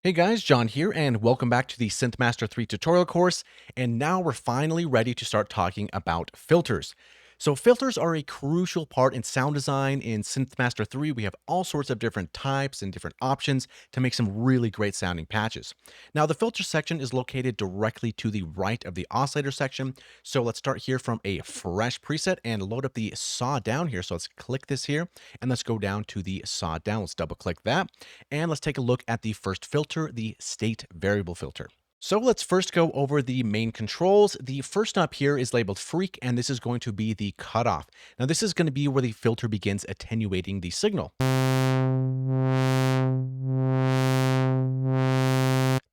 Hey guys, John here, and welcome back to the Synthmaster 3 tutorial course. And now we're finally ready to start talking about filters. So filters are a crucial part in sound design. In Synthmaster 3, we have all sorts of different types and different options to make some really great sounding patches. Now, the filter section is located directly to the right of the oscillator section. So let's start here from a fresh preset and load up the saw down here. So let's click this here and let's go down to the saw down. Let's double click that. And let's take a look at the first filter, the state variable filter. So let's first go over the main controls. The first up here is labeled freak, and this is going to be the cutoff. Now this is going to be where the filter begins attenuating the signal.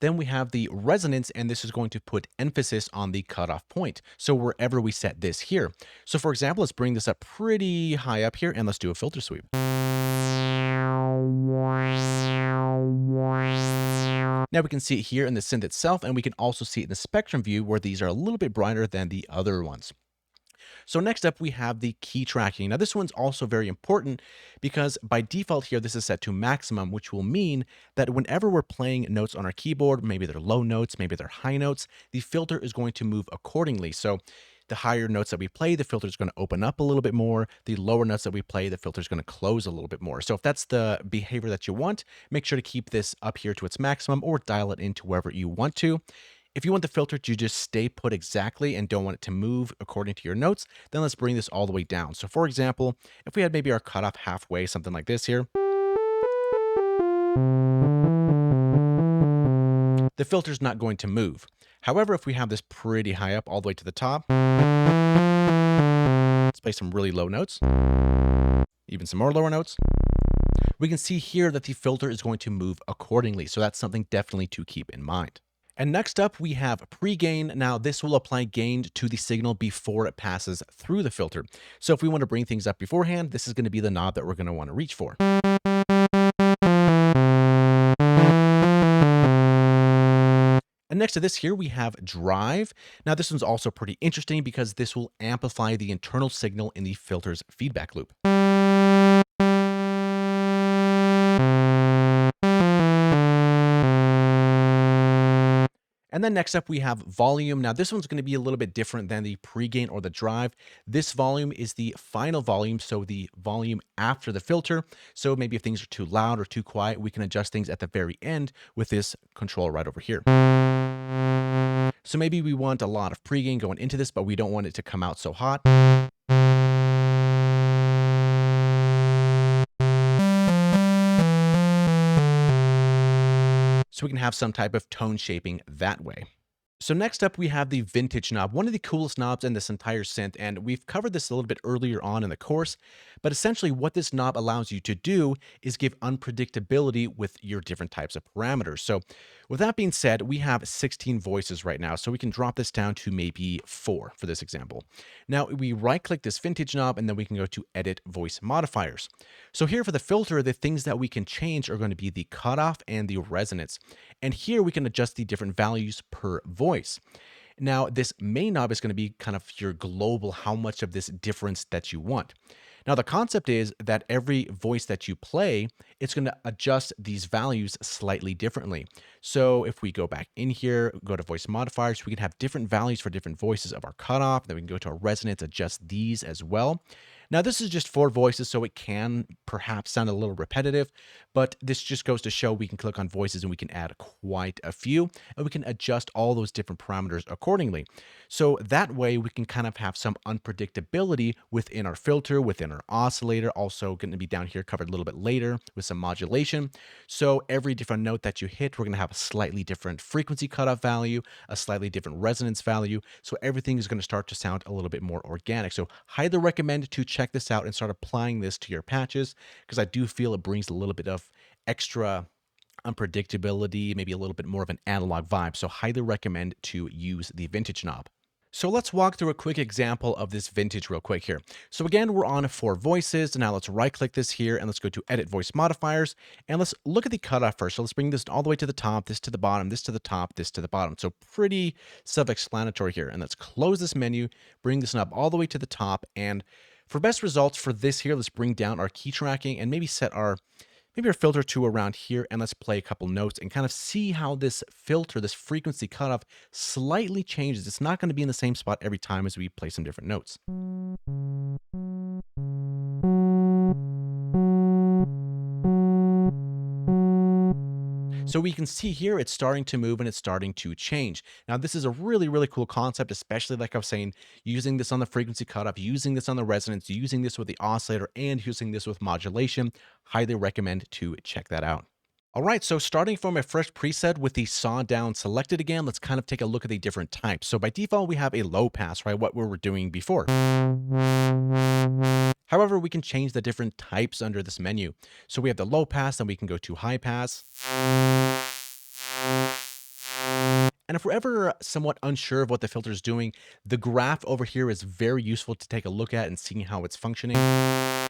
Then we have the resonance, and this is going to put emphasis on the cutoff point. So wherever we set this here. So for example, let's bring this up pretty high up here, and let's do a filter sweep. Now we can see it here in the synth itself, and we can also see it in the spectrum view where these are a little bit brighter than the other ones. So next up, we have the key tracking. Now this one's also very important because by default here, this is set to maximum, which will mean that whenever we're playing notes on our keyboard, maybe they're low notes, maybe they're high notes, the filter is going to move accordingly. So the higher notes that we play, the filter is going to open up a little bit more. The lower notes that we play, the filter is going to close a little bit more. So if that's the behavior that you want, make sure to keep this up here to its maximum or dial it into wherever you want to. If you want the filter to just stay put exactly and don't want it to move according to your notes, then let's bring this all the way down. So for example, if we had maybe our cutoff halfway, something like this here, the filter's not going to move. However, if we have this pretty high up all the way to the top, let's play some really low notes, even some more lower notes, we can see here that the filter is going to move accordingly. So that's something definitely to keep in mind. And next up, we have pre-gain. Now, this will apply gain to the signal before it passes through the filter. So if we want to bring things up beforehand, this is going to be the knob that we're going to want to reach for. And next to this here, we have drive. Now, this one's also pretty interesting because this will amplify the internal signal in the filter's feedback loop. And then next up, we have volume. Now, this one's going to be a little bit different than the pre-gain or the drive. This volume is the final volume, so the volume after the filter. So maybe if things are too loud or too quiet, we can adjust things at the very end with this control right over here. So maybe we want a lot of pre-gain going into this, but we don't want it to come out so hot. So we can have some type of tone shaping that way. So next up, we have the vintage knob, one of the coolest knobs in this entire synth, and we've covered this a little bit earlier on in the course, but essentially what this knob allows you to do is give unpredictability with your different types of parameters. So with that being said, we have 16 voices right now, so we can drop this down to maybe 4 for this example. Now we right-click this vintage knob, and then we can go to Edit Voice Modifiers. So here for the filter, the things that we can change are going to be the cutoff and the resonance. And here we can adjust the different values per voice. Now, this main knob is going to be kind of your global, how much of this difference that you want. Now, the concept is that every voice that you play, it's going to adjust these values slightly differently. So if we go back in here, go to voice modifiers, we can have different values for different voices of our cutoff. Then we can go to our resonance, adjust these as well. Now, this is just 4 voices, so it can perhaps sound a little repetitive, but this just goes to show we can click on voices and we can add quite a few, and we can adjust all those different parameters accordingly. So that way we can kind of have some unpredictability within our filter, within our oscillator, also going to be down here covered a little bit later with some modulation. So every different note that you hit, we're going to have a slightly different frequency cutoff value, a slightly different resonance value. So everything is going to start to sound a little bit more organic. So highly recommend to check this out and start applying this to your patches, because I do feel it brings a little bit of extra unpredictability, maybe a little bit more of an analog vibe. So highly recommend to use the vintage knob. So let's walk through a quick example of this vintage real quick here. So again, we're on 4 voices. Now let's right click this here and let's go to Edit Voice Modifiers. And let's look at the cutoff first. So let's bring this all the way to the top, this to the bottom, this to the top, this to the bottom. So pretty self-explanatory here. And let's close this menu, bring this knob all the way to the top. And for best results for this here, let's bring down our key tracking and maybe set our maybe our filter to around here, and let's play a couple notes and kind of see how this filter, this frequency cutoff, slightly changes. It's not going to be in the same spot every time as we play some different notes. So we can see here it's starting to move and it's starting to change. Now, this is a really, really cool concept, especially like I was saying, using this on the frequency cutoff, using this on the resonance, using this with the oscillator, and using this with modulation. Highly recommend to check that out. All right, so starting from a fresh preset with the saw down selected again, let's kind of take a look at the different types. So by default, we have a low pass, right? What we were doing before. However, we can change the different types under this menu. So we have the low pass, then we can go to high pass. And if we're ever somewhat unsure of what the filter is doing, the graph over here is very useful to take a look at and seeing how it's functioning.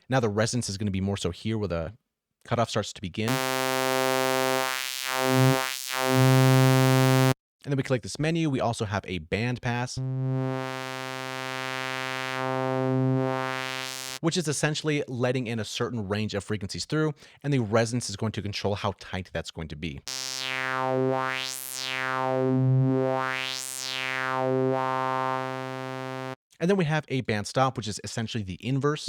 Now the resonance is going to be more so here where the cutoff starts to begin. And then we click this menu. We also have a band pass, which is essentially letting in a certain range of frequencies through, and the resonance is going to control how tight that's going to be. And then we have a band stop, which is essentially the inverse.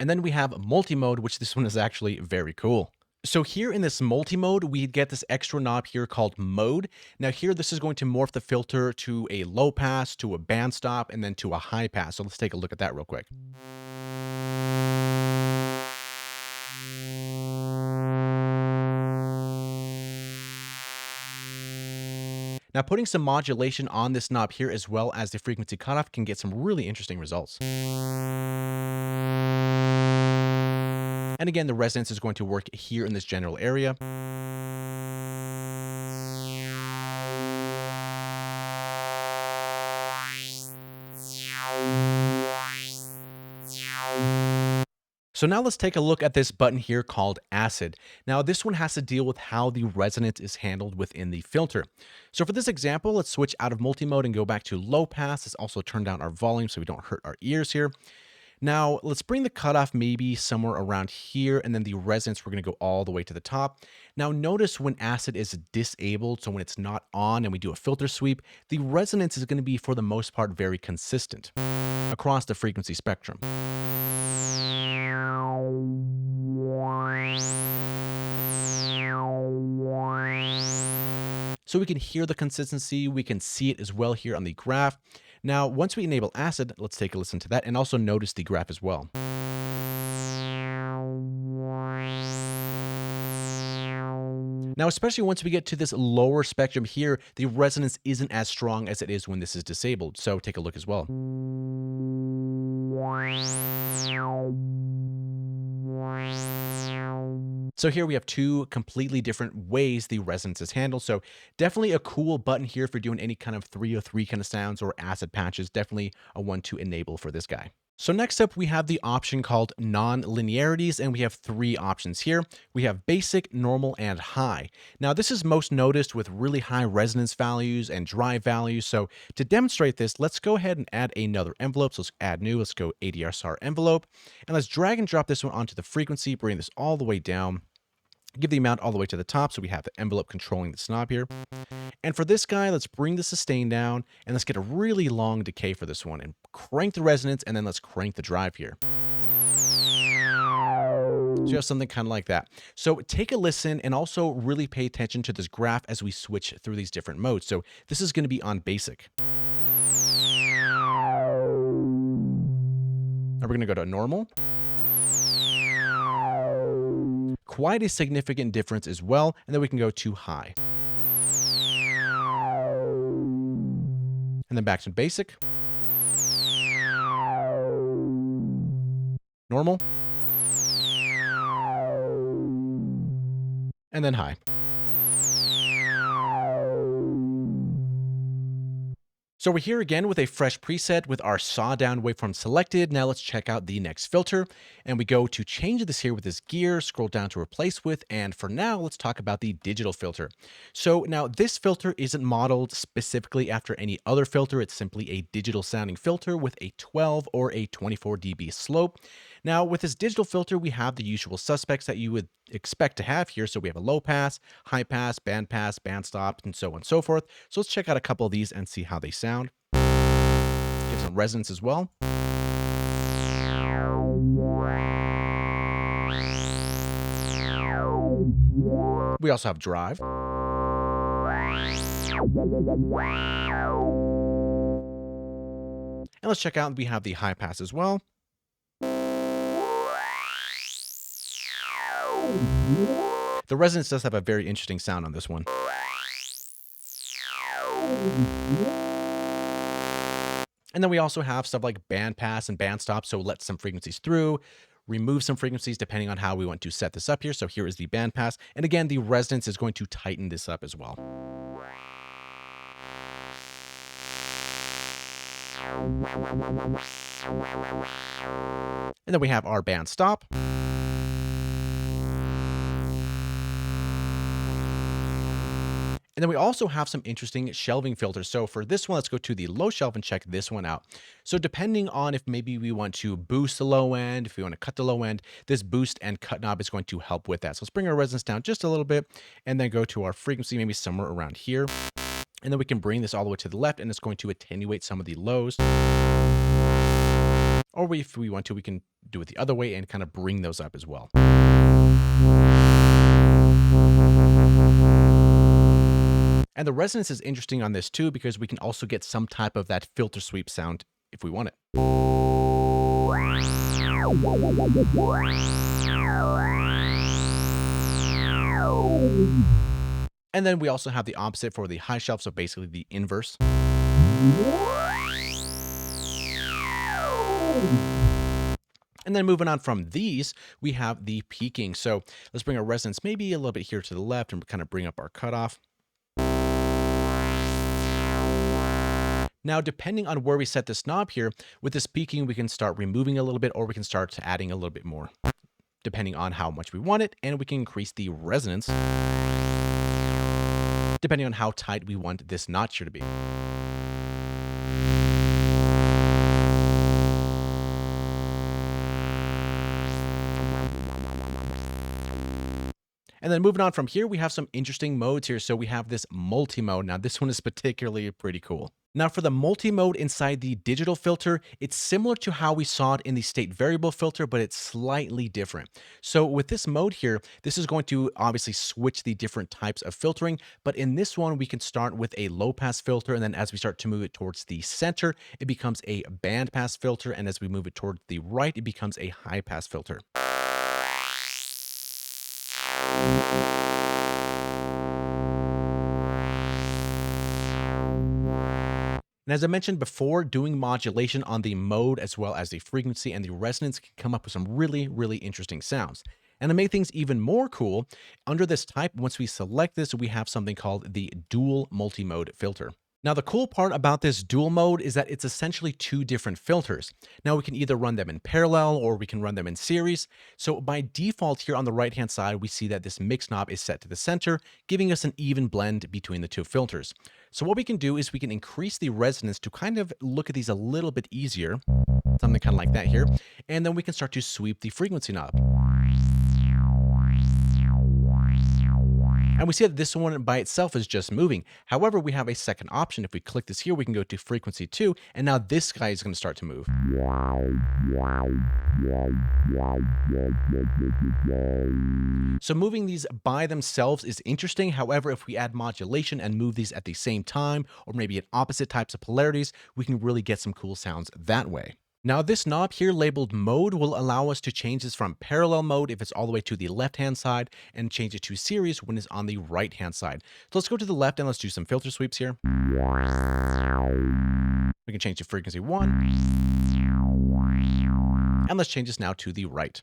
And then we have multi-mode, which this one is actually very cool. So here in this multi-mode, we get this extra knob here called mode. Now here, this is going to morph the filter to a low pass, to a band stop, and then to a high pass. So let's take a look at that real quick. Now putting some modulation on this knob here as well as the frequency cutoff can get some really interesting results. And again, the resonance is going to work here in this general area. So now let's take a look at this button here called acid. Now this one has to deal with how the resonance is handled within the filter. So for this example, let's switch out of multi-mode and go back to low pass. Let's also turn down our volume so we don't hurt our ears here. Now let's bring the cutoff maybe somewhere around here, and then the resonance, we're going to go all the way to the top. Now notice when acid is disabled, so when it's not on and we do a filter sweep, the resonance is going to be for the most part very consistent across the frequency spectrum. So we can hear the consistency, we can see it as well here on the graph. Now, once we enable acid, let's take a listen to that and also notice the graph as well. Now, especially once we get to this lower spectrum here, the resonance isn't as strong as it is when this is disabled. So take a look as well. So here we have two completely different ways the resonance is handled. So definitely a cool button here if you're doing any kind of 303 kind of sounds or acid patches. Definitely a one to enable for this guy. So next up, we have the option called nonlinearities, and we have three options here. We have basic, normal, and high. Now, this is most noticed with really high resonance values and drive values. So to demonstrate this, let's go ahead and add another envelope. So let's add new, let's go ADR envelope, and let's drag and drop this one onto the frequency, bring this all the way down. Give the amount all the way to the top, so we have the envelope controlling the knob here. And for this guy, let's bring the sustain down, and let's get a really long decay for this one, and crank the resonance, and then let's crank the drive here. So you have something kind of like that. So take a listen, and also really pay attention to this graph as we switch through these different modes. So this is going to be on basic. Now we're going to go to normal. Quite a significant difference as well, and then we can go to high. And then back to basic. Normal. And then high. So we're here again with a fresh preset with our sawdown waveform selected. Now let's check out the next filter, and we go to change this here with this gear, scroll down to replace with, and for now, let's talk about the digital filter. So now this filter isn't modeled specifically after any other filter. It's simply a digital sounding filter with a 12 or a 24 dB slope. Now with this digital filter, we have the usual suspects that you would expect to have here. So we have a low pass, high pass, band stop, and so on and so forth. So let's check out a couple of these and see how they sound. Give some resonance as well. We also have drive. And let's check out, we have the high pass as well. The resonance does have a very interesting sound on this one. And then we also have stuff like band pass and band stop, so let some frequencies through, remove some frequencies depending on how we want to set this up here. So here is the band pass. And again, the resonance is going to tighten this up as well. And then we have our band stop. And then we also have some interesting shelving filters. So for this one, let's go to the low shelf and check this one out. So depending on if maybe we want to boost the low end, if we want to cut the low end, this boost and cut knob is going to help with that. So let's bring our resonance down just a little bit and then go to our frequency, maybe somewhere around here. And then we can bring this all the way to the left and it's going to attenuate some of the lows. Or if we want to, we can do it the other way and kind of bring those up as well. And the resonance is interesting on this too, because we can also get some type of that filter sweep sound if we want it. And then we also have the opposite for the high shelf, so basically the inverse. And then moving on from these, we have the peaking. So let's bring our resonance maybe a little bit here to the left and kind of bring up our cutoff. Now, depending on where we set this knob here, with this peaking, we can start removing a little bit, or we can start adding a little bit more, depending on how much we want it, and we can increase the resonance, depending on how tight we want this notch here to be. And then moving on from here, we have some interesting modes here. So we have this multi-mode. Now this one is particularly pretty cool. Now for the multi-mode inside the digital filter, it's similar to how we saw it in the state variable filter, but it's slightly different. So with this mode here, this is going to obviously switch the different types of filtering, but in this one, we can start with a low pass filter. And then as we start to move it towards the center, it becomes a band pass filter. And as we move it towards the right, it becomes a high pass filter. And as I mentioned before, doing modulation on the mode as well as the frequency and the resonance can come up with some really, really interesting sounds. And to make things even more cool, under this type, once we select this, we have something called the dual multi-mode filter. Now, the cool part about this dual mode is that it's essentially two different filters. Now, we can either run them in parallel or we can run them in series. So by default here on the right-hand side, we see that this mix knob is set to the center, giving us an even blend between the two filters. So what we can do is we can increase the resonance to kind of look at these a little bit easier, something kind of like that here. And then we can start to sweep the frequency knob. And we see that this one by itself is just moving. However, we have a second option. If we click this here, we can go to frequency 2, and now this guy is going to start to move. So moving these by themselves is interesting. However, if we add modulation and move these at the same time, or maybe at opposite types of polarities, we can really get some cool sounds that way. Now this knob here labeled mode will allow us to change this from parallel mode if it's all the way to the left-hand side and change it to series when it's on the right-hand side. So let's go to the left and let's do some filter sweeps here. We can change to frequency 1. And let's change this now to the right.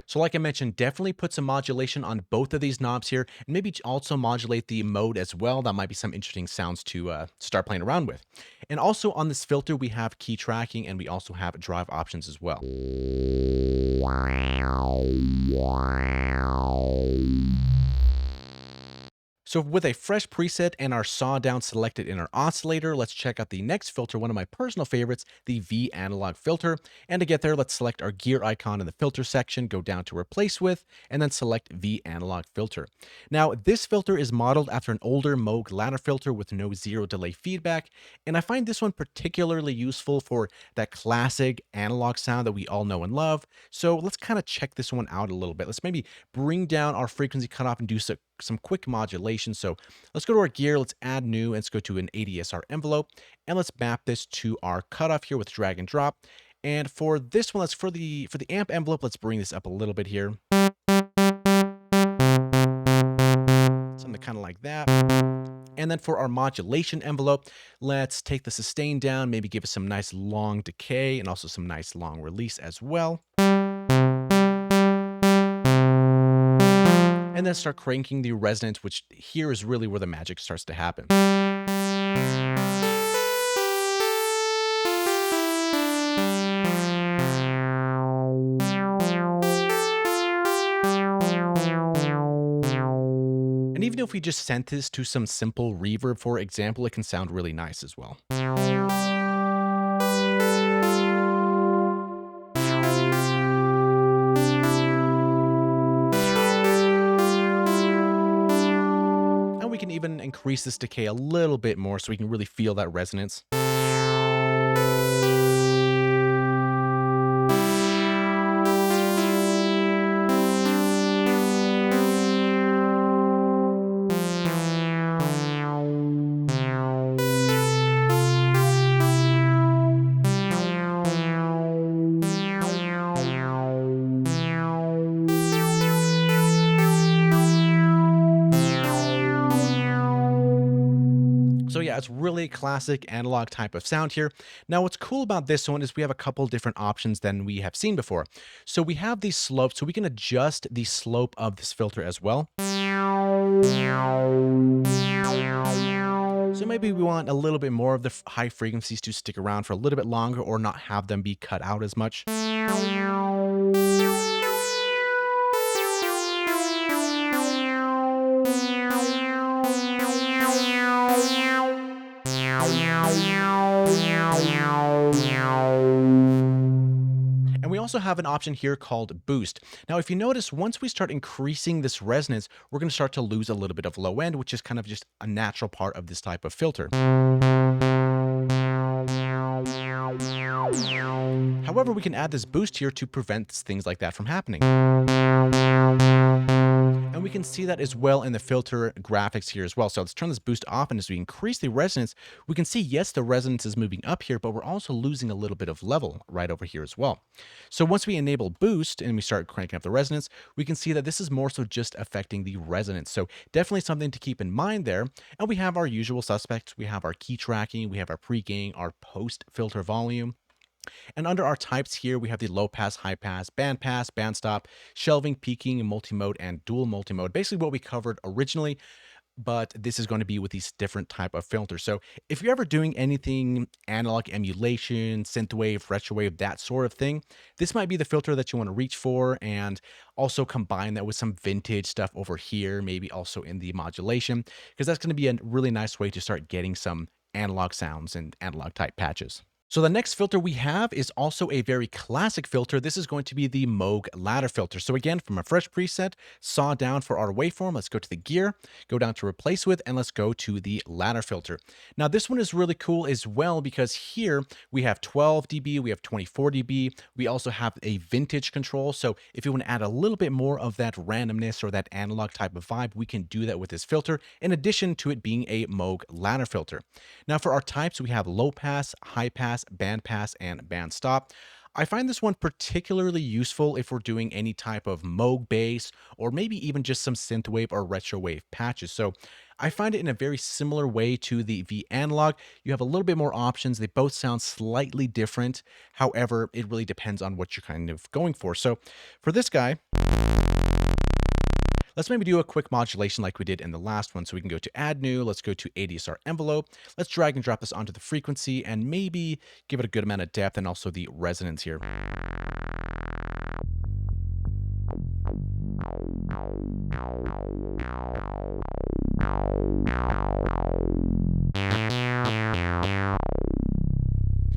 So like I mentioned, definitely put some modulation on both of these knobs here, and maybe also modulate the mode as well. That might be some interesting sounds to start playing around with. And also on this filter, we have key tracking, and we also have drive options as well. So with a fresh preset and our sawdown selected in our oscillator, let's check out the next filter, one of my personal favorites, the VAnalog Filter. And to get there, let's select our gear icon in the filter section, go down to replace with, and then select VAnalog Filter. Now, this filter is modeled after an older Moog ladder filter with no zero delay feedback, and I find this one particularly useful for that classic analog sound that we all know and love. So let's kind of check this one out a little bit. Let's maybe bring down our frequency cutoff and do some quick modulation. So let's go to our gear, let's add new, and let's go to an ADSR envelope, and let's map this to our cutoff here with drag and drop. And for this one, let's for the amp envelope, let's bring this up a little bit here. Something kind of like that. And then for our modulation envelope, let's take the sustain down, maybe give it some nice long decay and also some nice long release as well. And then start cranking the resonance, which here is really where the magic starts to happen. And even if we just sent this to some simple reverb, for example, it can sound really nice as well. We can even increase this decay a little bit more so we can really feel that resonance. So yeah, it's really classic analog type of sound here. Now what's cool about this one is we have a couple different options than we have seen before. So we have these slopes, so we can adjust the slope of this filter as well. So maybe we want a little bit more of the high frequencies to stick around for a little bit longer or not have them be cut out as much. And we also have an option here called boost. Now, if you notice, once we start increasing this resonance, we're going to start to lose a little bit of low end, which is kind of just a natural part of this type of filter. However, we can add this boost here to prevent things like that from happening. And we can see that as well in the filter graphics here as well. So let's turn this boost off, and as we increase the resonance, we can see, yes, the resonance is moving up here, but we're also losing a little bit of level right over here as well. So once we enable boost and we start cranking up the resonance, we can see that this is more so just affecting the resonance. So definitely something to keep in mind there. And we have our usual suspects. We have our key tracking, we have our pre-gain, our post-filter volume. And under our types here, we have the low pass, high pass, band stop, shelving, peaking, multi-mode, and dual multi-mode. Basically what we covered originally, but this is going to be with these different type of filters. So if you're ever doing anything analog emulation, synthwave, retrowave, that sort of thing, this might be the filter that you want to reach for, and also combine that with some vintage stuff over here, maybe also in the modulation, because that's going to be a really nice way to start getting some analog sounds and analog type patches. So the next filter we have is also a very classic filter. This is going to be the Moog ladder filter. So again, from a fresh preset, saw down for our waveform, let's go to the gear, go down to replace with, and let's go to the ladder filter. Now this one is really cool as well because here we have 12 dB, we have 24 dB, we also have a vintage control. So if you want to add a little bit more of that randomness or that analog type of vibe, we can do that with this filter, in addition to it being a Moog ladder filter. Now for our types, we have low pass, high pass, band pass, and band stop. I find this one particularly useful if we're doing any type of Moog bass or maybe even just some synthwave or retrowave patches. So I find it in a very similar way to the VAnalog. You have a little bit more options. They both sound slightly different. However, it really depends on what you're kind of going for. So for this guy, let's maybe do a quick modulation like we did in the last one. So we can go to add new, let's go to ADSR envelope. Let's drag and drop this onto the frequency and maybe give it a good amount of depth and also the resonance here.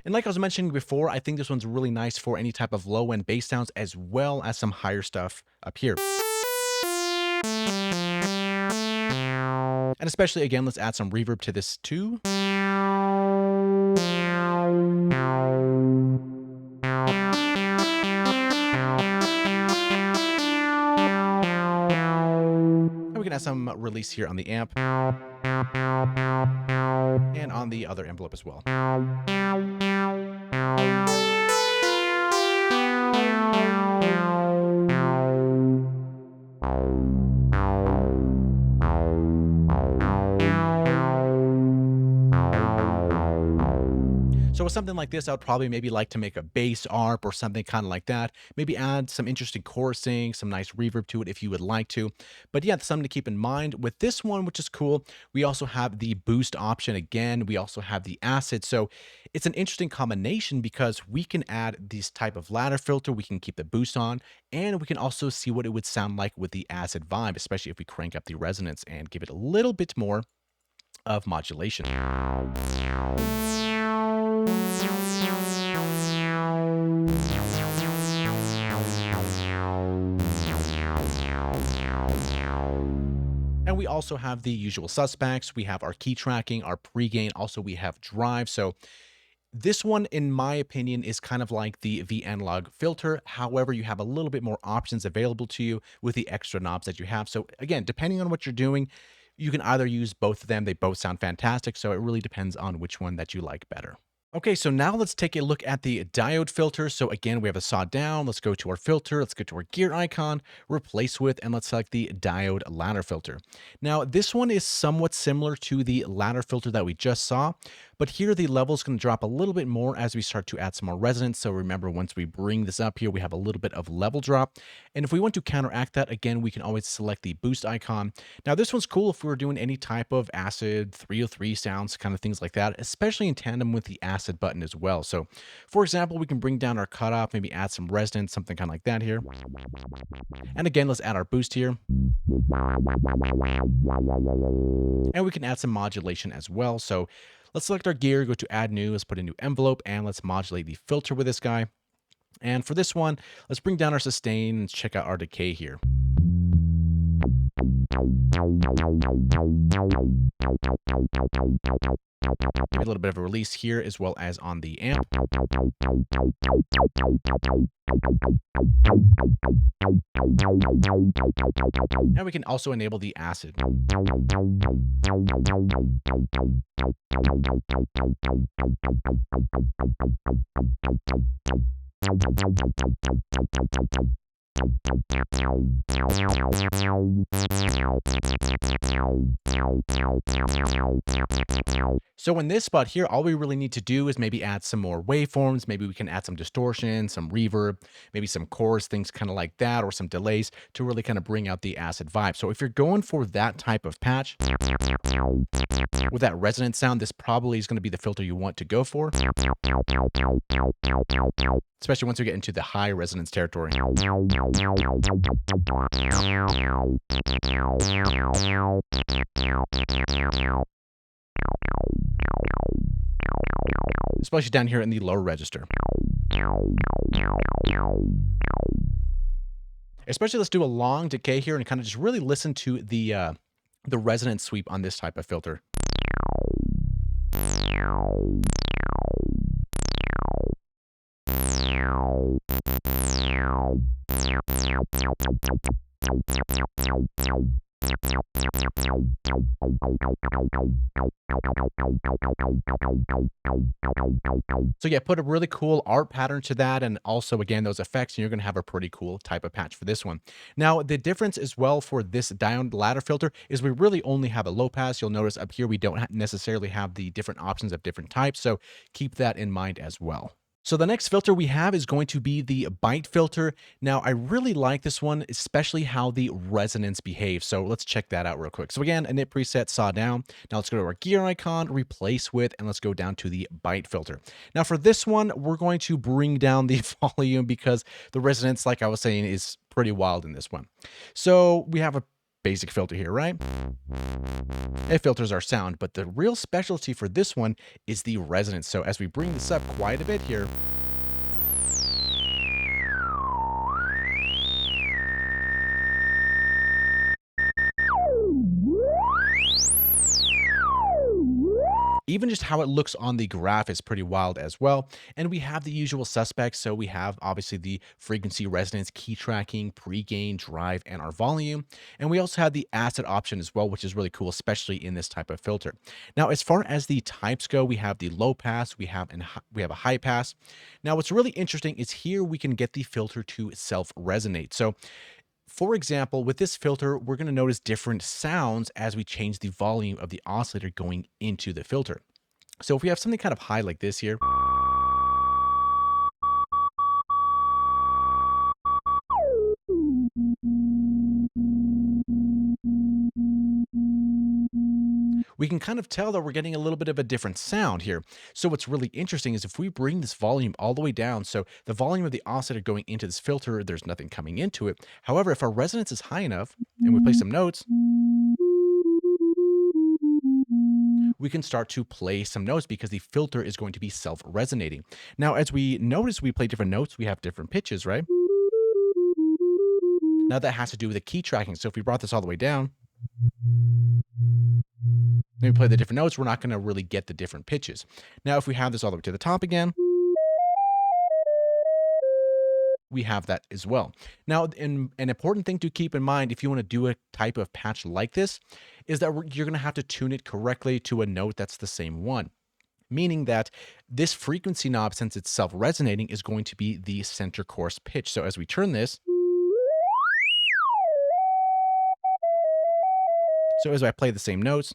And like I was mentioning before, I think this one's really nice for any type of low-end bass sounds as well as some higher stuff up here. And especially, again, let's add some reverb to this too. And we can add some release here on the amp. And on the other envelope as well. So with something like this, I would probably maybe like to make a bass arp or something kind of like that. Maybe add some interesting chorusing, some nice reverb to it if you would like to. But yeah, something to keep in mind. With this one, which is cool, we also have the boost option again. We also have the acid. So it's an interesting combination because we can add this type of ladder filter. We can keep the boost on, and we can also see what it would sound like with the acid vibe, especially if we crank up the resonance and give it a little bit more of modulation. And we also have the usual suspects. We have our key tracking, our pre-gain. Also, we have drive. So this one, in my opinion, is kind of like the VAnalog filter. However, you have a little bit more options available to you with the extra knobs that you have. So again, depending on what you're doing, you can either use both of them. They both sound fantastic. So it really depends on which one that you like better. Okay, so now let's take a look at the diode filter. So again, we have a saw down. Let's go to our filter. Let's go to our gear icon, replace with, and let's select the diode ladder filter. Now, this one is somewhat similar to the ladder filter that we just saw, but here the level is going to drop a little bit more as we start to add some more resonance. So remember, once we bring this up here, we have a little bit of level drop. And if we want to counteract that, again, we can always select the boost icon. Now, this one's cool if we're doing any type of acid 303 sounds, kind of things like that, especially in tandem with the acid button as well. So for example, we can bring down our cutoff, maybe add some resonance, something kind of like that here. And again, let's add our boost here. And we can add some modulation as well. So let's select our gear, go to add new, let's put a new envelope, and let's modulate the filter with this guy. And for this one, let's bring down our sustain and check out our decay here. A little bit of a release here as well as on the amp. And we can also enable the acid. So in this spot here, all we really need to do is maybe add some more waveforms. Maybe we can add some distortion, some reverb, maybe some chorus, things kind of like that, or some delays to really kind of bring out the acid vibe. So if you're going for that type of patch with that resonant sound, this probably is going to be the filter you want to go for, especially once we get into the high resonance territory. Especially down here in the lower register. Especially, let's do a long decay here and kind of just really listen to the resonance sweep on this type of filter. So So yeah, put a really cool art pattern to that, and also again those effects, and you're going to have a pretty cool type of patch for this one. Now the difference as well for this Diode Ladder filter is we really only have a low pass. You'll notice up here we don't necessarily have the different options of different types, so keep that in mind as well. So the next filter we have is going to be the bite filter. Now I really like this one, especially how the resonance behaves. So let's check that out real quick. So again, init preset saw down. Now let's go to our gear icon, replace with, and let's go down to the bite filter. Now for this one, we're going to bring down the volume because the resonance, like I was saying, is pretty wild in this one. So we have a basic filter here, right? It filters our sound, but the real specialty for this one is the resonance. So as we bring this up quite a bit here, even just how it looks on the graph is pretty wild as well. And we have the usual suspects. So we have obviously the frequency, resonance, key tracking, pre-gain, drive, and our volume. And we also have the asset option as well, which is really cool, especially in this type of filter. Now, as far as the types go, we have the low pass, we have a high pass. Now, what's really interesting is here we can get the filter to self-resonate. So for example, with this filter, we're going to notice different sounds as we change the volume of the oscillator going into the filter. So if we have something kind of high like this here, we can kind of tell that we're getting a little bit of a different sound here. So what's really interesting is if we bring this volume all the way down, so the volume of the oscillator going into this filter, there's nothing coming into it. However, if our resonance is high enough and we play some notes, we can start to play some notes because the filter is going to be self-resonating. Now, as we notice, we play different notes, we have different pitches, right? Now that has to do with the key tracking. So if we brought this all the way down, then we play the different notes, we're not going to really get the different pitches. Now, if we have this all the way to the top again, we have that as well. Now, an important thing to keep in mind if you want to do a type of patch like this is that you're going to have to tune it correctly to a note that's the same one. Meaning that this frequency knob, since it's self-resonating, is going to be the center course pitch. So as we turn this, so as I play the same notes,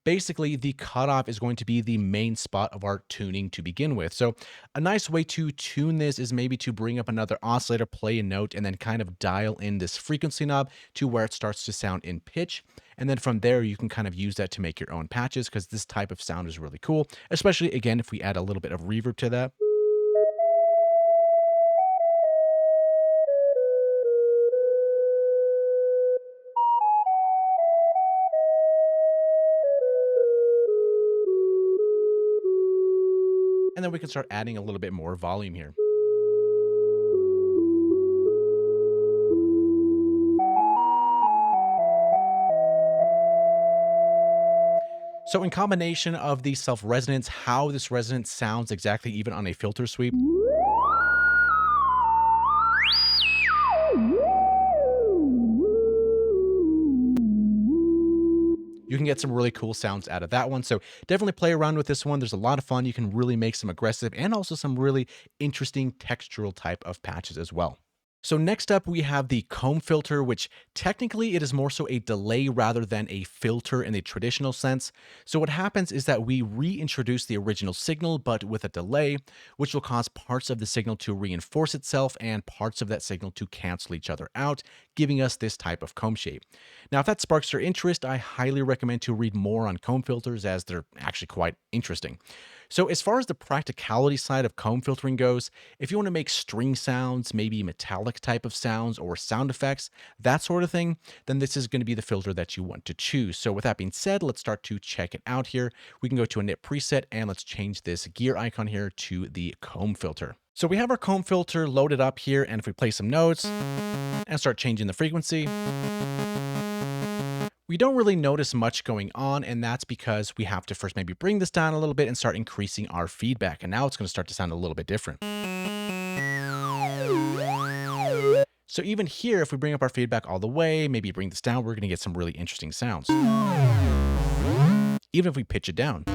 basically the cutoff is going to be the main spot of our tuning to begin with. So a nice way to tune this is maybe to bring up another oscillator, play a note, and then kind of dial in this frequency knob to where it starts to sound in pitch. And then from there, you can kind of use that to make your own patches because this type of sound is really cool, especially again, if we add a little bit of reverb to that. And then we can start adding a little bit more volume here. So in combination of the self-resonance, how this resonance sounds exactly even on a filter sweep, you can get some really cool sounds out of that one. So definitely play around with this one. There's a lot of fun. You can really make some aggressive and also some really interesting textural type of patches as well. So next up, we have the comb filter, which technically it is more so a delay rather than a filter in the traditional sense. So what happens is that we reintroduce the original signal, but with a delay, which will cause parts of the signal to reinforce itself and parts of that signal to cancel each other out, giving us this type of comb shape. Now, if that sparks your interest, I highly recommend to read more on comb filters as they're actually quite interesting. So as far as the practicality side of comb filtering goes, if you want to make string sounds, maybe metallic type of sounds or sound effects, that sort of thing, then this is going to be the filter that you want to choose. So with that being said, let's start to check it out here. We can go to init preset and let's change this gear icon here to the comb filter. So we have our comb filter loaded up here, and if we play some notes and start changing the frequency, we don't really notice much going on, and that's because we have to first maybe bring this down a little bit and start increasing our feedback, and now it's going to start to sound a little bit different. So even here, if we bring up our feedback all the way, maybe bring this down, we're going to get some really interesting sounds. Even if we pitch it down.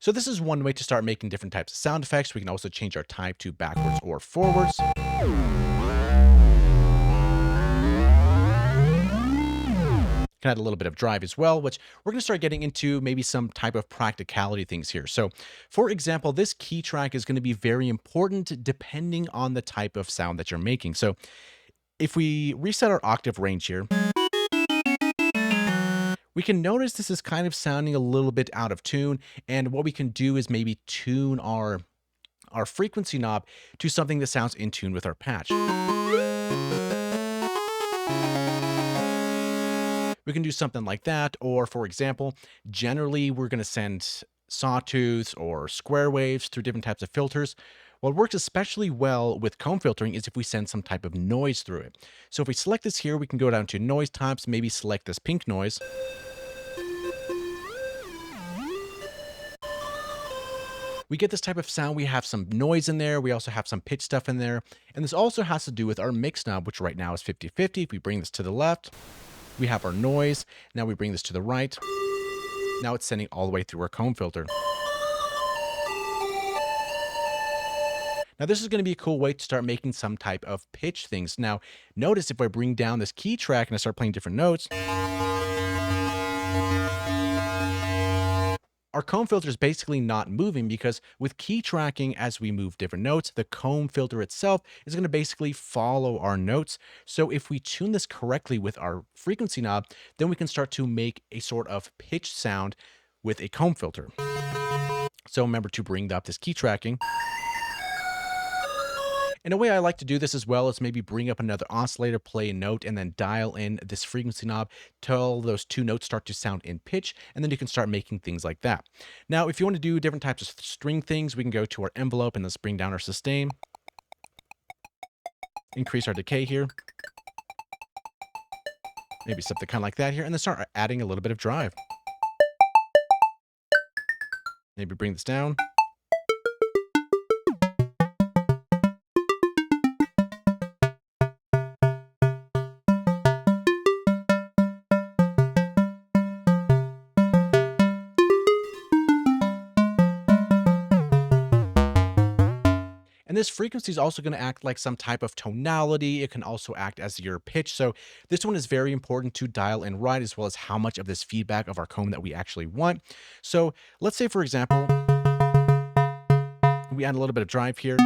So this is one way to start making different types of sound effects. We can also change our type to backwards or forwards. Can add a little bit of drive as well, which we're going to start getting into maybe some type of practicality things here. So for example, this key track is going to be very important depending on the type of sound that you're making. So if we reset our octave range here, we can notice this is kind of sounding a little bit out of tune. And what we can do is maybe tune our frequency knob to something that sounds in tune with our patch. We can do something like that, or for example, generally we're going to send sawtooths or square waves through different types of filters. What works especially well with comb filtering is if we send some type of noise through it. So if we select this here, we can go down to noise types, maybe select this pink noise. We get this type of sound. We have some noise in there. We also have some pitch stuff in there. And this also has to do with our mix knob, which right now is 50-50. If we bring this to the left, we have our noise. Now we bring this to the right. Now it's sending all the way through our comb filter. Now this is going to be a cool way to start making some type of pitch things. Now notice if I bring down this key track and I start playing different notes, our comb filter is basically not moving, because with key tracking, as we move different notes, the comb filter itself is going to basically follow our notes. So if we tune this correctly with our frequency knob, then we can start to make a sort of pitch sound with a comb filter. So remember to bring up this key tracking. And a way I like to do this as well is maybe bring up another oscillator, play a note, and then dial in this frequency knob till those two notes start to sound in pitch, and then you can start making things like that. Now, if you want to do different types of string things, we can go to our envelope and let's bring down our sustain. Increase our decay here. Maybe something kind of like that here, and then start adding a little bit of drive. Maybe bring this down. And this frequency is also going to act like some type of tonality. It can also act as your pitch. So this one is very important to dial in right, as well as how much of this feedback of our comb that we actually want. So let's say, for example, we add a little bit of drive here.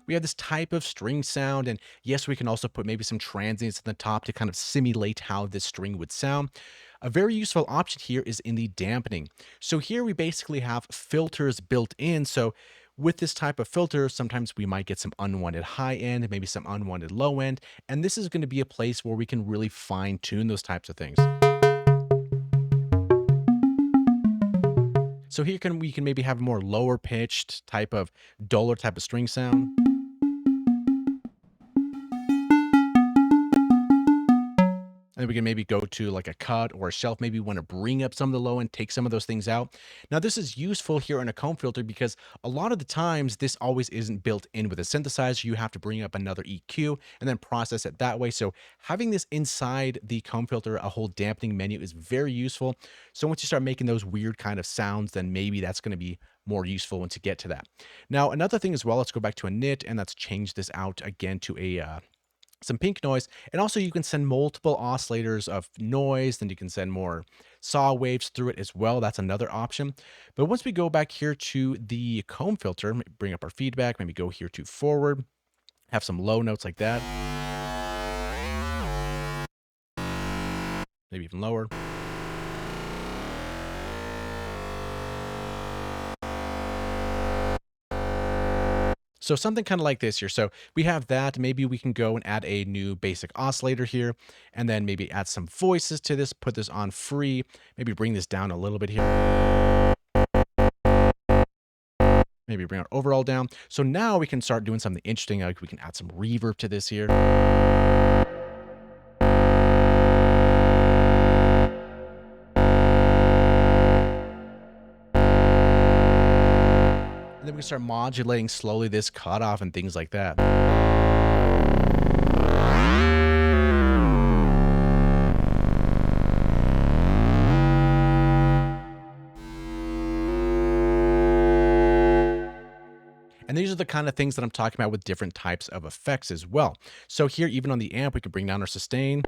We have this type of string sound, and yes, we can also put maybe some transients at the top to kind of simulate how this string would sound. A very useful option here is in the dampening. So here we basically have filters built in. So with this type of filter, sometimes we might get some unwanted high end, maybe some unwanted low end, and this is going to be a place where we can really fine tune those types of things. So here we can maybe have a more lower pitched type of duller type of string sound. And then we can maybe go to like a cut or a shelf. Maybe we want to bring up some of the low end, take some of those things out. Now, this is useful here in a comb filter because a lot of the times this always isn't built in with a synthesizer. You have to bring up another EQ and then process it that way. So having this inside the comb filter, a whole dampening menu, is very useful. So once you start making those weird kind of sounds, then maybe that's going to be more useful once you get to that. Now, another thing as well, let's go back to a knit and let's change this out again to a some pink noise. And also you can send multiple oscillators of noise, then you can send more saw waves through it as well. That's another option. But once we go back here to the comb filter, bring up our feedback, maybe go here to forward, have some low notes like that. Maybe even lower. So something kind of like this here. So we have that. Maybe we can go and add a new basic oscillator here, and then maybe add some voices to this, put this on free, maybe bring this down a little bit here. Maybe bring our overall down. So now we can start doing something interesting. Like we can add some reverb to this here. we can start modulating slowly this cutoff and things like that. And these are the kind of things that I'm talking about with different types of effects as well. So here, even on the amp, we can bring down our sustain.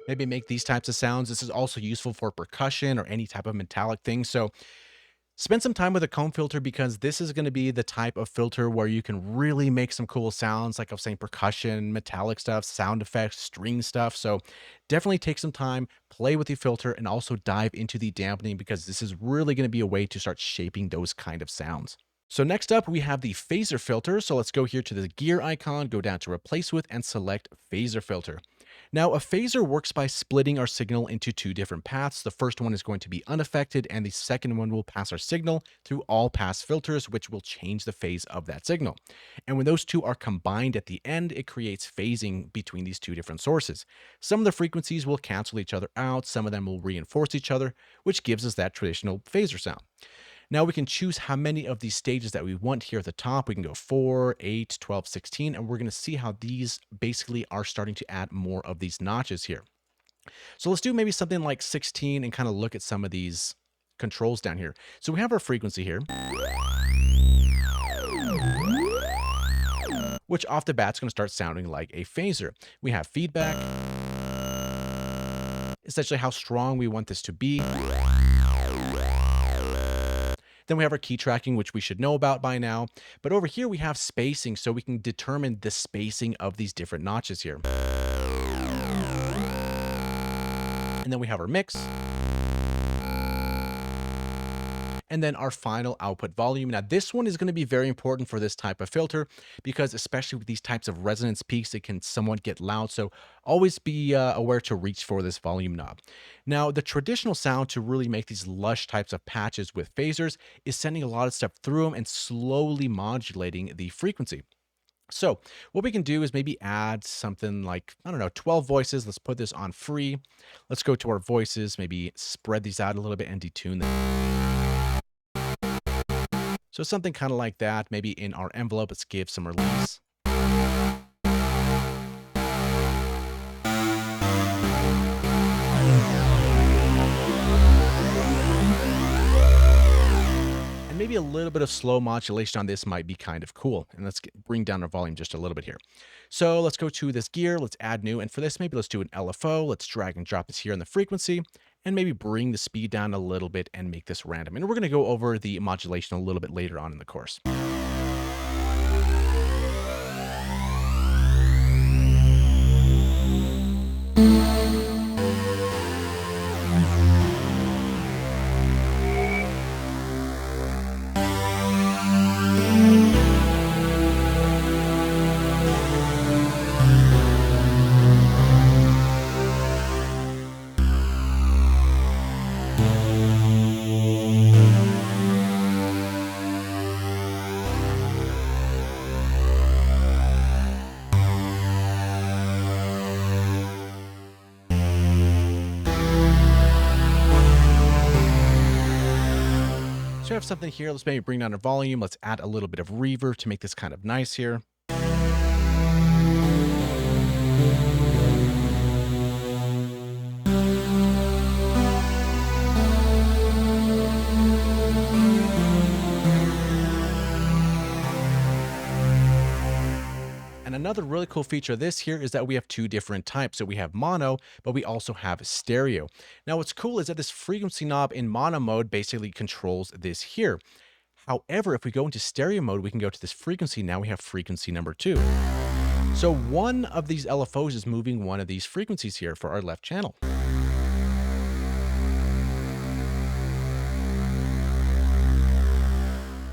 Maybe make these types of sounds. This is also useful for percussion or any type of metallic thing. So spend some time with a comb filter because this is going to be the type of filter where you can really make some cool sounds, like I was saying, percussion, metallic stuff, sound effects, string stuff. So definitely take some time, play with the filter, and also dive into the dampening because this is really going to be a way to start shaping those kind of sounds. So next up, we have the phaser filter. So let's go here to the gear icon, go down to replace with, and select phaser filter. Now, a phaser works by splitting our signal into two different paths. The first one is going to be unaffected, and the second one will pass our signal through all pass filters, which will change the phase of that signal. And when those two are combined at the end, it creates phasing between these two different sources. Some of the frequencies will cancel each other out, some of them will reinforce each other, which gives us that traditional phaser sound. Now we can choose how many of these stages that we want here at the top. We can go 4, 8, 12, 16, and we're going to see how these basically are starting to add more of these notches here. So let's do maybe something like 16 and kind of look at some of these controls down here. So we have our frequency here, which off the bat is going to start sounding like a phaser. We have feedback, essentially how strong we want this to be. Then we have our key tracking, which we should know about by now. But over here, we have spacing, so we can determine the spacing of these different notches here. And then we have our mix. And then our final output volume. Now, this one is going to be very important for this type of filter because especially with these types of resonance peaks, it can somewhat get loud. So always be aware to reach for this volume knob. Now, the traditional sound to really make these lush types of patches with phasers is sending a lot of stuff through them and slowly modulating the frequency. So what we can do is maybe add something like, I don't know, 12 voices. Let's put this on free. Let's go to our voices, maybe spread these out a little bit and detune them. So something kind of like that, maybe in our envelope, let's give some release. And maybe a little bit of slow modulation on this might be kind of cool. And let's bring down our volume just a little bit here. So let's go to this gear, let's add new. And for this, maybe let's do an LFO. Let's drag and drop this here in the frequency. And maybe bring the speed down a little bit and make this random. And we're going to go over the modulation a little bit later on in the course. So I have something here. Let's maybe bring down our volume. Let's add a little bit of reverb to make this kind of nice here. And another really cool feature of this here is that we have two different types. So we have mono, but we also have stereo. Now what's cool is that this frequency knob in mono mode basically controls this here. However, if we go into stereo mode, we can go to this frequency. Now we have frequency number 2. So one of these LFOs is moving one of these frequencies here for our left channel.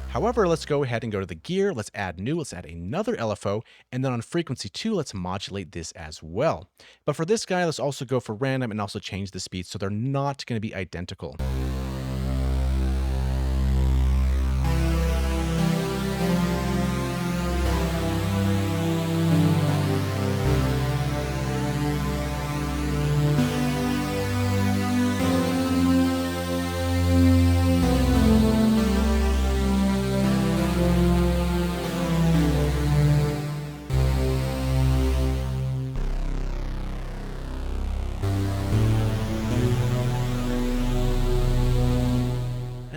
However, let's go ahead and go to the gear. Let's add new. Let's add another LFO. And then on frequency 2, let's modulate this as well. But for this guy, let's also go for random and also change the speed so they're not going to be identical.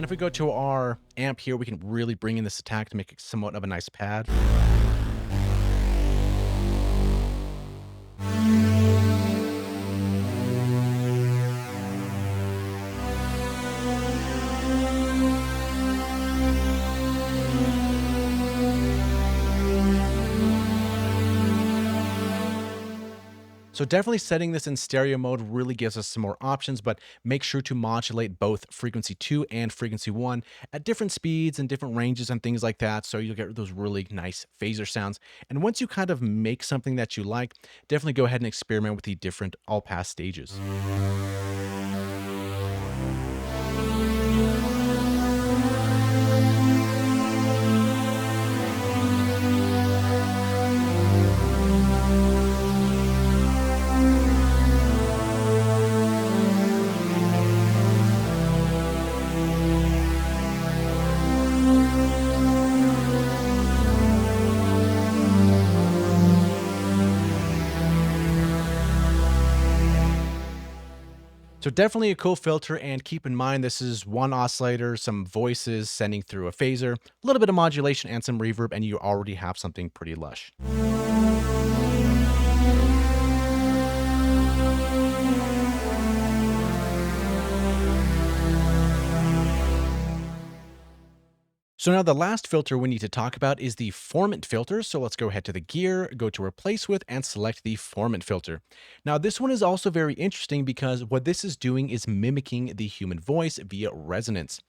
if we go to our amp here, we can really bring in this attack to make it somewhat of a nice pad. So definitely setting this in stereo mode really gives us some more options, but make sure to modulate both frequency 2 and frequency 1 at different speeds and different ranges and things like that, so you'll get those really nice phaser sounds. And once you kind of make something that you like, definitely go ahead and experiment with the different all-pass stages. So definitely a cool filter, and keep in mind this is one oscillator, some voices sending through a phaser, a little bit of modulation and some reverb, and you already have something pretty lush. So now the last filter we need to talk about is the Formant filter. So let's go ahead to the gear, go to replace with, and select the Formant filter. Now this one is also very interesting because what this is doing is mimicking the human voice via resonance.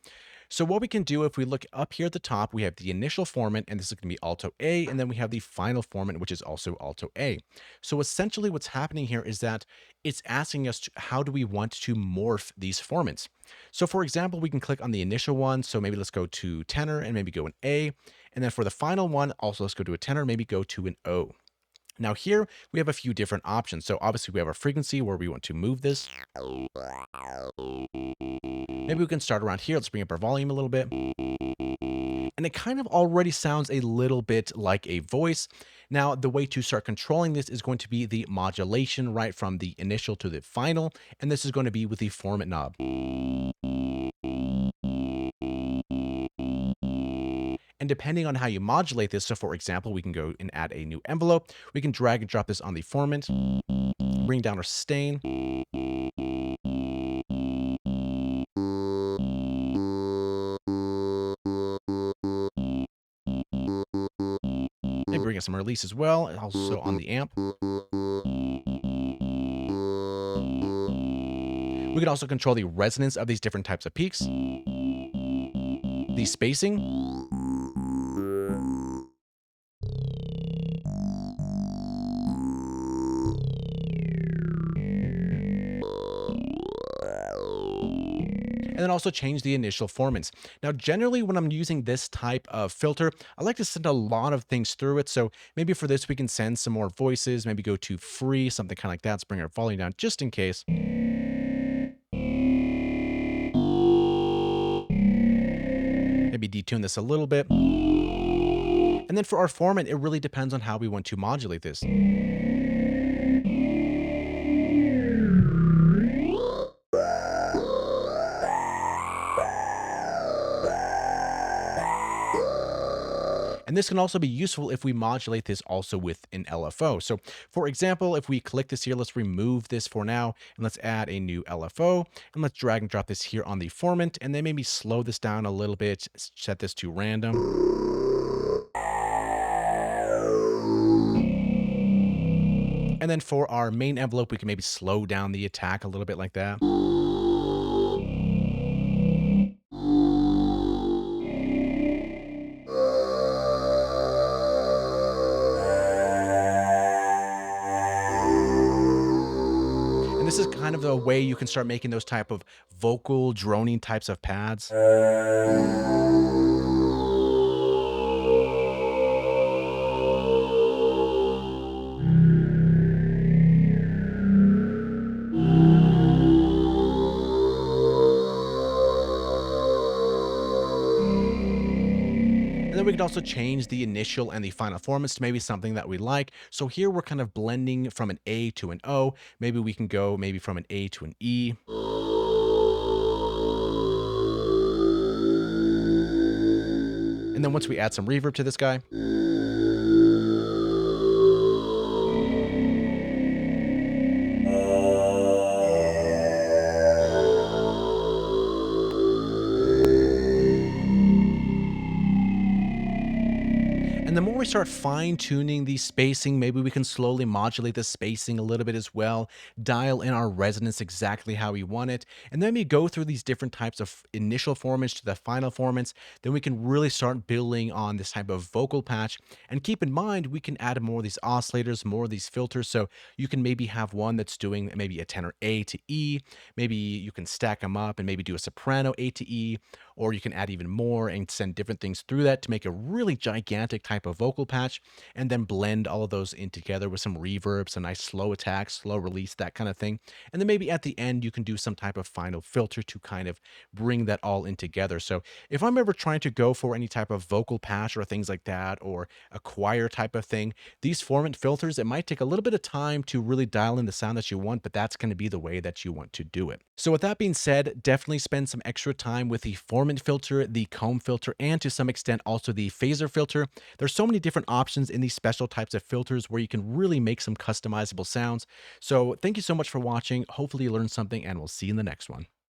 So what we can do, if we look up here at the top, we have the initial formant, and this is going to be alto A, and then we have the final formant, which is also alto A. So essentially what's happening here is that it's asking us how do we want to morph these formants. So for example, we can click on the initial one. So maybe let's go to tenor and maybe go an A. And then for the final one, also let's go to a tenor, maybe go to an O. Now here we have a few different options. So obviously we have our frequency where we want to move this. Maybe we can start around here. Let's bring up our volume a little bit. And it kind of already sounds a little bit like a voice. Now, the way to start controlling this is going to be the modulation, right from the initial to the final. And this is going to be with the Formant knob. And depending on how you modulate this, so for example, we can go and add a new envelope. We can drag and drop this on the formant, bring down our sustain. Maybe bring in some release as well, and also on the amp. We can also control the resonance of these different types of peaks, the spacing, and then also change the initial formants. Now, generally, when I'm using this type of filter, I like to send a lot of things through it. So maybe for this, we can send some more voices, maybe go to free, something kind of like that. Let's bring our volume down just in case. Maybe detune this a little bit. And then for our formant, it really depends on how we want to modulate this. And this can also be useful if we modulate this also with an LFO. So for example, if we click this here, let's remove this for now, and let's add a new LFO, and let's drag and drop this here on the formant, and then maybe slow this down a little bit, set this to random. And then for our main envelope, we can maybe slow down the attack a little bit like that. This is kind of the way you can start making those type of vocal droning types of pads. And then we could also change the initial and the final formants to maybe something that we like. So here we're kind of blending from an A to an O. Maybe we can go maybe from an A to an E. And then once we add some reverb to this guy, and the more we start fine tuning the spacing, maybe we can slowly modulate the spacing a little bit as well, dial in our resonance exactly how we want it. And then we go through these different types of initial formants to the final formants. Then we can really start building on this type of vocal patch. And keep in mind, we can add more of these oscillators, more of these filters. So you can maybe have one that's doing maybe a tenor A to E. Maybe you can stack them up and maybe do a soprano A to E, or you can add even more and send different things through that to make a really gigantic type of vocal patch, and then blend all of those in together with some reverb, some nice slow attack, slow release, that kind of thing. And then maybe at the end, you can do some type of final filter to kind of bring that all in together. So if I'm ever trying to go for any type of vocal patch or things like that, or a choir type of thing, these Formant filters, it might take a little bit of time to really dial in the sound that you want, but that's going to be the way that you want to do it. So with that being said, definitely spend some extra time with the Formant filter, the comb filter, and to some extent also the phaser filter. There's so many different options in these special types of filters where you can really make some customizable sounds. So thank you so much for watching. Hopefully you learned something, and we'll see you in the next one.